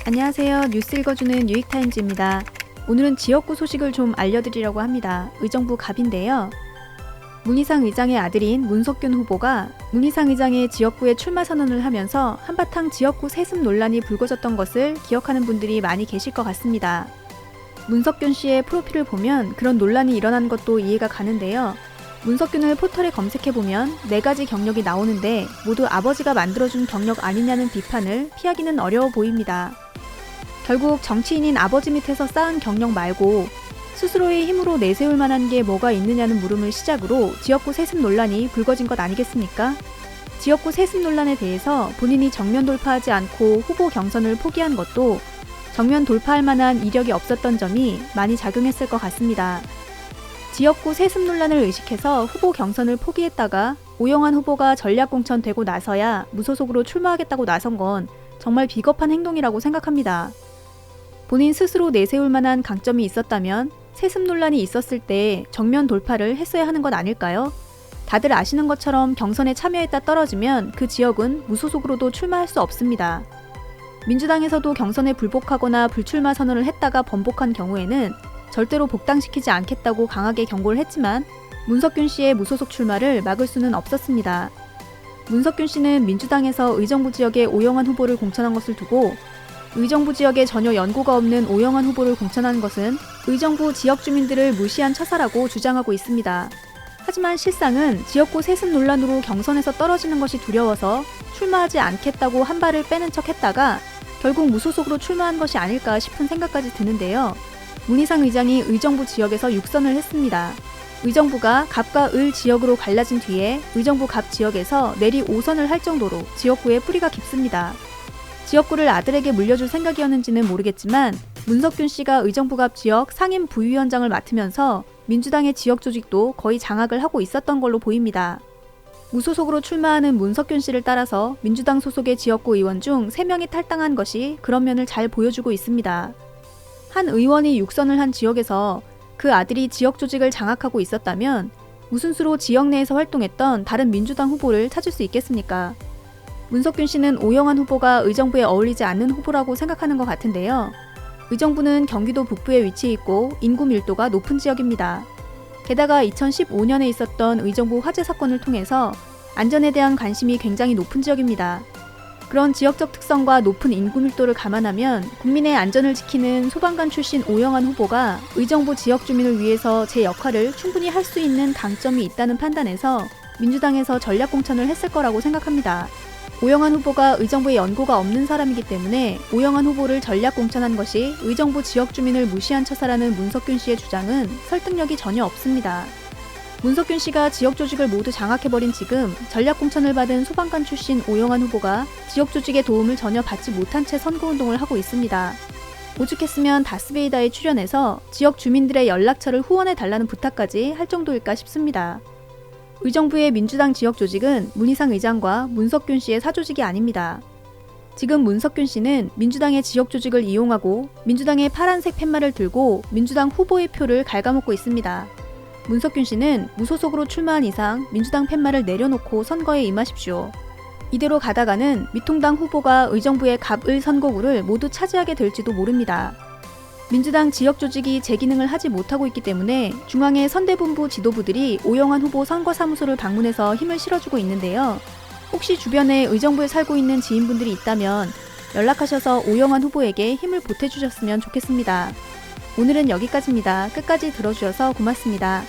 안녕하세요. 뉴스 읽어주는 뉴익타임즈입니다. 오늘은 지역구 소식을 좀 알려드리려고 합니다. 의정부 갑인데요. 문희상 의장의 아들인 문석균 후보가 문희상 의장의 지역구에 출마 선언을 하면서 한바탕 지역구 세습 논란이 불거졌던 것을 기억하는 분들이 많이 계실 것 같습니다. 문석균 씨의 프로필을 보면 그런 논란이 일어난 것도 이해가 가는데요. 문석균을 포털에 검색해보면 4가지 경력이 나오는데 모두 아버지가 만들어준 경력 아니냐는 비판을 피하기는 어려워 보입니다. 결국 정치인인 아버지 밑에서 쌓은 경력 말고 스스로의 힘으로 내세울 만한 게 뭐가 있느냐는 물음을 시작으로 지역구 세습 논란이 불거진 것 아니겠습니까? 지역구 세습 논란에 대해서 본인이 정면 돌파하지 않고 후보 경선을 포기한 것도 정면 돌파할 만한 이력이 없었던 점이 많이 작용했을 것 같습니다. 지역구 세습 논란을 의식해서 후보 경선을 포기했다가 오영환 후보가 전략공천 되고 나서야 무소속으로 출마하겠다고 나선 건 정말 비겁한 행동이라고 생각합니다. 본인 스스로 내세울 만한 강점이 있었다면 세습 논란이 있었을 때 정면 돌파를 했어야 하는 것 아닐까요? 다들 아시는 것처럼 경선에 참여했다 떨어지면 그 지역은 무소속으로도 출마할 수 없습니다. 민주당에서도 경선에 불복하거나 불출마 선언을 했다가 번복한 경우에는 절대로 복당시키지 않겠다고 강하게 경고를 했지만 문석균 씨의 무소속 출마를 막을 수는 없었습니다. 문석균 씨는 민주당에서 의정부 지역에 오영환 후보를 공천한 것을 두고 의정부 지역에 전혀 연고가 없는 오영환 후보를 공천한 것은 의정부 지역 주민들을 무시한 처사라고 주장하고 있습니다. 하지만 실상은 지역구 세습 논란으로 경선에서 떨어지는 것이 두려워서 출마하지 않겠다고 한 발을 빼는 척 했다가 결국 무소속으로 출마한 것이 아닐까 싶은 생각까지 드는데요. 문희상 의장이 의정부 지역에서 육선을 했습니다. 의정부가 갑과 을 지역으로 갈라진 뒤에 의정부 갑 지역에서 내리 5선을 할 정도로 지역구에 뿌리가 깊습니다. 지역구를 아들에게 물려줄 생각이었는지는 모르겠지만 문석균 씨가 의정부 갑 지역 상임 부위원장을 맡으면서 민주당의 지역 조직도 거의 장악을 하고 있었던 걸로 보입니다. 무소속으로 출마하는 문석균 씨를 따라서 민주당 소속의 지역구 의원 중 3명이 탈당한 것이 그런 면을 잘 보여주고 있습니다. 한 의원이 육선을 한 지역에서 그 아들이 지역 조직을 장악하고 있었다면 무슨 수로 지역 내에서 활동했던 다른 민주당 후보를 찾을 수 있겠습니까? 문석균 씨는 오영환 후보가 의정부에 어울리지 않는 후보라고 생각하는 것 같은데요. 의정부는 경기도 북부에 위치해 있고 인구 밀도가 높은 지역입니다. 게다가 2015년에 있었던 의정부 화재 사건을 통해서 안전에 대한 관심이 굉장히 높은 지역입니다. 그런 지역적 특성과 높은 인구 밀도를 감안하면 국민의 안전을 지키는 소방관 출신 오영환 후보가 의정부 지역 주민을 위해서 제 역할을 충분히 할 수 있는 강점이 있다는 판단에서 민주당에서 전략공천을 했을 거라고 생각합니다. 오영환 후보가 의정부에 연고가 없는 사람이기 때문에 오영환 후보를 전략공천한 것이 의정부 지역 주민을 무시한 처사라는 문석균 씨의 주장은 설득력이 전혀 없습니다. 문석균 씨가 지역 조직을 모두 장악해버린 지금 전략공천을 받은 소방관 출신 오영환 후보가 지역 조직의 도움을 전혀 받지 못한 채 선거운동을 하고 있습니다. 오죽했으면 다스베이다에 출연해서 지역 주민들의 연락처를 후원해달라는 부탁까지 할 정도일까 싶습니다. 의정부의 민주당 지역 조직은 문희상 의장과 문석균 씨의 사조직이 아닙니다. 지금 문석균 씨는 민주당의 지역 조직을 이용하고 민주당의 파란색 팻말을 들고 민주당 후보의 표를 갉아먹고 있습니다. 문석균 씨는 무소속으로 출마한 이상 민주당 팻말을 내려놓고 선거에 임하십시오. 이대로 가다가는 미통당 후보가 의정부의 갑을 선거구를 모두 차지하게 될지도 모릅니다. 민주당 지역 조직이 제 기능을 하지 못하고 있기 때문에 중앙의 선대본부 지도부들이 오영환 후보 선거사무소를 방문해서 힘을 실어주고 있는데요. 혹시 주변에 의정부에 살고 있는 지인분들이 있다면 연락하셔서 오영환 후보에게 힘을 보태주셨으면 좋겠습니다. 오늘은 여기까지입니다. 끝까지 들어주셔서 고맙습니다.